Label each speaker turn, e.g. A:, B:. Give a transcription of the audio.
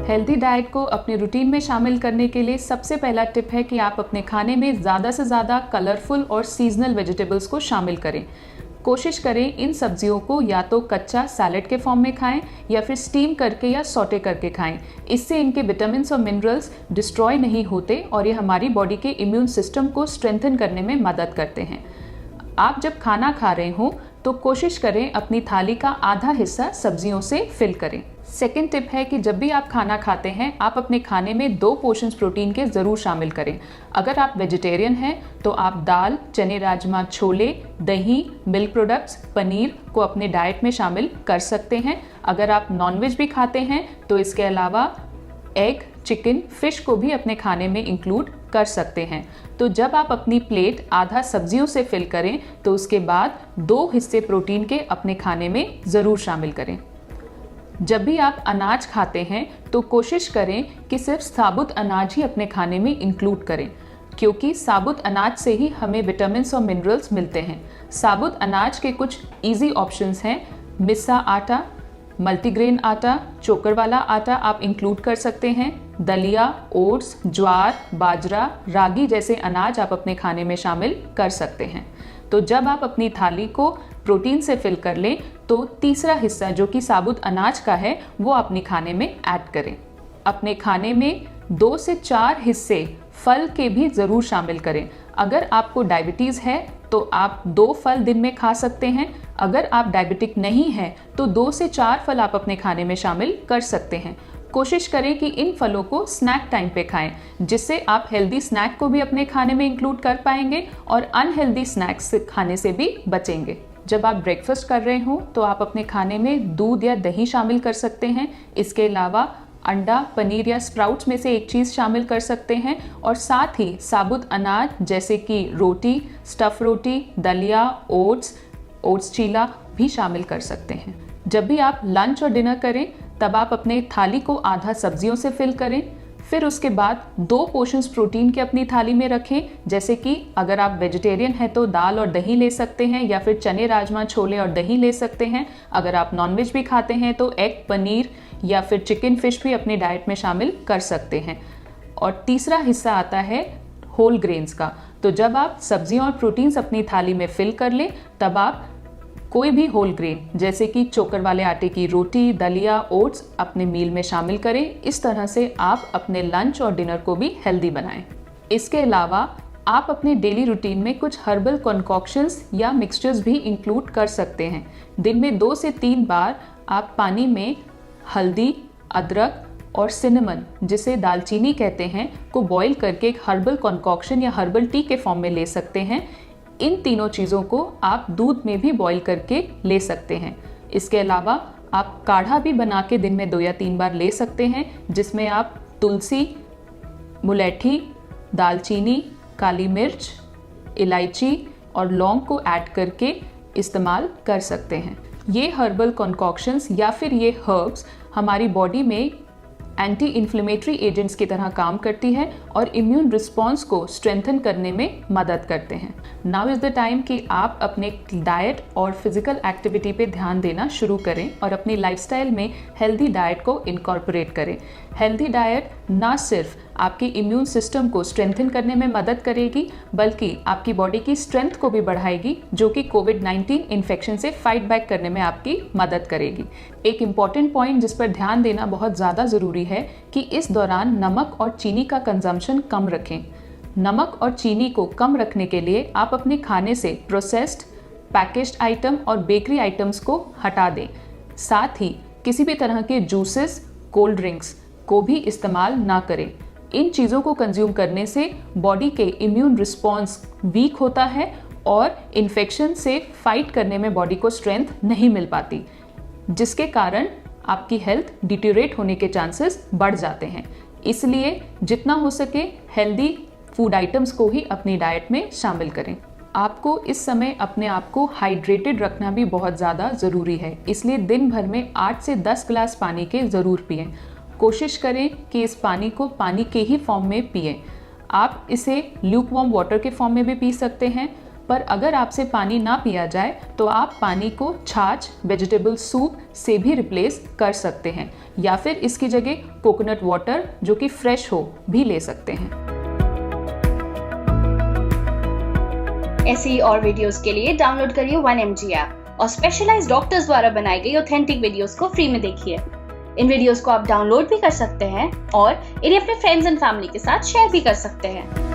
A: Healthy diet को अपने routine में शामिल करने के लिए सबसे पहला टिप है कि आप अपने खाने में ज़्यादा से ज़्यादा कलरफुल और सीजनल वेजिटेबल्स को शामिल करें। कोशिश करें इन सब्जियों को या तो कच्चा सैलेड के फॉर्म में खाएं या फिर स्टीम करके या सौटे करके खाएं। इससे इनके विटामिन्स और मिनरल्स डिस्ट्रॉय नहीं होते और ये हमारी बॉडी के इम्यून सिस्टम को स्ट्रेंथन करने में मदद करते हैं। आप जब खाना खा रहे हो तो कोशिश करें अपनी थाली का आधा हिस्सा सब्जियों से फिल करें। सेकेंड टिप है कि जब भी आप खाना खाते हैं आप अपने खाने में 2 पोर्शंस प्रोटीन के ज़रूर शामिल करें। अगर आप वेजिटेरियन हैं तो आप दाल, चने, राजमा, छोले, दही, मिल्क प्रोडक्ट्स, पनीर को अपने डाइट में शामिल कर सकते हैं। अगर आप नॉनवेज भी खाते हैं तो इसके अलावा एग, चिकन, फिश को भी अपने खाने में इंक्लूड कर सकते हैं। तो जब आप अपनी प्लेट आधा सब्जियों से फिल करें तो उसके बाद 2 हिस्से प्रोटीन के अपने खाने में ज़रूर शामिल करें। जब भी आप अनाज खाते हैं तो कोशिश करें कि सिर्फ साबुत अनाज ही अपने खाने में इंक्लूड करें, क्योंकि साबुत अनाज से ही हमें विटामिन्स और मिनरल्स मिलते हैं। साबुत अनाज के कुछ इजी ऑप्शंस हैं। मिस्सा आटा, मल्टीग्रेन आटा, चोकर वाला आटा आप इंक्लूड कर सकते हैं। दलिया, ओट्स, ज्वार, बाजरा, रागी जैसे अनाज आप अपने खाने में शामिल कर सकते हैं। तो जब आप अपनी थाली को प्रोटीन से फिल कर लें तो तीसरा हिस्सा जो कि साबुत अनाज का है वो अपने खाने में ऐड करें। अपने खाने में 2 से 4 हिस्से फल के भी ज़रूर शामिल करें। अगर आपको डायबिटीज़ है तो आप 2 फल दिन में खा सकते हैं। अगर आप डायबिटिक नहीं हैं तो 2 से 4 फल आप अपने खाने में शामिल कर सकते हैं। कोशिश करें कि इन फलों को स्नैक टाइम पे खाएं, जिससे आप हेल्दी स्नैक को भी अपने खाने में इंक्लूड कर पाएंगे और अनहेल्दी स्नैक्स खाने से भी बचेंगे। जब आप ब्रेकफास्ट कर रहे हो तो आप अपने खाने में दूध या दही शामिल कर सकते हैं। इसके अलावा अंडा, पनीर या स्प्राउट्स में से एक चीज़ शामिल कर सकते हैं और साथ ही साबुत अनाज जैसे कि रोटी, स्टफ़ रोटी, दलिया, ओट्स चीला भी शामिल कर सकते हैं। जब भी आप लंच और डिनर करें तब आप अपने थाली को आधा सब्जियों से फिल करें। फिर उसके बाद 2 पोर्शंस प्रोटीन के अपनी थाली में रखें, जैसे कि अगर आप वेजिटेरियन हैं तो दाल और दही ले सकते हैं या फिर चने, राजमा, छोले और दही ले सकते हैं। अगर आप नॉनवेज भी खाते हैं तो एग, पनीर या फिर चिकन, फिश भी अपने डाइट में शामिल कर सकते हैं। और तीसरा हिस्सा आता है होल ग्रेन्स का। तो जब आप सब्जियां और प्रोटीन्स अपनी थाली में फिल कर लें तब आप कोई भी होल ग्रेन जैसे कि चोकर वाले आटे की रोटी, दलिया, ओट्स अपने मील में शामिल करें। इस तरह से आप अपने लंच और डिनर को भी हेल्दी बनाएं। इसके अलावा आप अपने डेली रूटीन में कुछ हर्बल कॉन्कॉक्शंस या मिक्सचर्स भी इंक्लूड कर सकते हैं। दिन में 2 से 3 बार आप पानी में हल्दी, अदरक और सिनेमन, जिसे दालचीनी कहते हैं, को बॉईल करके एक हर्बल कॉन्कॉक्शन या हर्बल टी के फॉर्म में ले सकते हैं। इन तीनों चीज़ों को आप दूध में भी बॉईल करके ले सकते हैं। इसके अलावा आप काढ़ा भी बना के दिन में 2 या 3 बार ले सकते हैं, जिसमें आप तुलसी, मुलैठी, दालचीनी, काली मिर्च, इलायची और लौंग को ऐड करके इस्तेमाल कर सकते हैं। ये हर्बल कॉन्कॉक्शंस या फिर ये हर्ब्स हमारी बॉडी में एंटी इन्फ्लेमेटरी एजेंट्स की तरह काम करती है और इम्यून रिस्पॉन्स को स्ट्रेंथन करने में मदद करते हैं। नाउ इज़ द टाइम कि आप अपने डाइट और फिजिकल एक्टिविटी पे ध्यान देना शुरू करें और अपनी लाइफस्टाइल में हेल्दी डाइट को इनकॉर्पोरेट करें। हेल्दी डाइट ना सिर्फ आपकी इम्यून सिस्टम को स्ट्रेंथन करने में मदद करेगी बल्कि आपकी बॉडी की स्ट्रेंथ को भी बढ़ाएगी, जो कि कोविड-19 इन्फेक्शन से फाइट बैक करने में आपकी मदद करेगी। एक इम्पॉर्टेंट पॉइंट जिस पर ध्यान देना बहुत ज़्यादा ज़रूरी है कि इस दौरान नमक और चीनी का कंजम्पशन कम रखें। नमक और चीनी को कम रखने के लिए आप अपने खाने से प्रोसेस्ड, पैकेज्ड आइटम और बेकरी आइटम्स को हटा दें। साथ ही किसी भी तरह के जूसेस, कोल्ड ड्रिंक्स को भी इस्तेमाल ना करें। इन चीज़ों को कंज्यूम करने से बॉडी के इम्यून रिस्पॉन्स वीक होता है और इन्फेक्शन से फाइट करने में बॉडी को स्ट्रेंथ नहीं मिल पाती, जिसके कारण आपकी हेल्थ डिटीरियोरेट होने के चांसेस बढ़ जाते हैं। इसलिए जितना हो सके हेल्दी फूड आइटम्स को ही अपनी डाइट में शामिल करें। आपको इस समय अपने आप को हाइड्रेटेड रखना भी बहुत ज़्यादा ज़रूरी है, इसलिए दिन भर में 8 से 10 गिलास पानी के ज़रूर पिएं। कोशिश करें कि इस पानी को पानी के ही फॉर्म में पिएं। आप इसे ल्यूक वार्म वाटर के फॉर्म में भी पी सकते हैं। पर अगर आपसे पानी ना पिया जाए तो आप पानी को छाछ, वेजिटेबल सूप से भी रिप्लेस कर सकते हैं या फिर इसकी जगह कोकोनट वाटर जो कि फ्रेश हो भी ले सकते हैं।
B: ऐसी ही और वीडियोस के लिए डाउनलोड करिए 1mg ऐप और स्पेशलाइज्ड डॉक्टर्स द्वारा बनाई गई ऑथेंटिक वीडियोस को फ्री में देखिए। इन वीडियोस को आप डाउनलोड भी कर सकते हैं और इन्हें अपने फ्रेंड्स एंड फैमिली के साथ शेयर भी कर सकते हैं।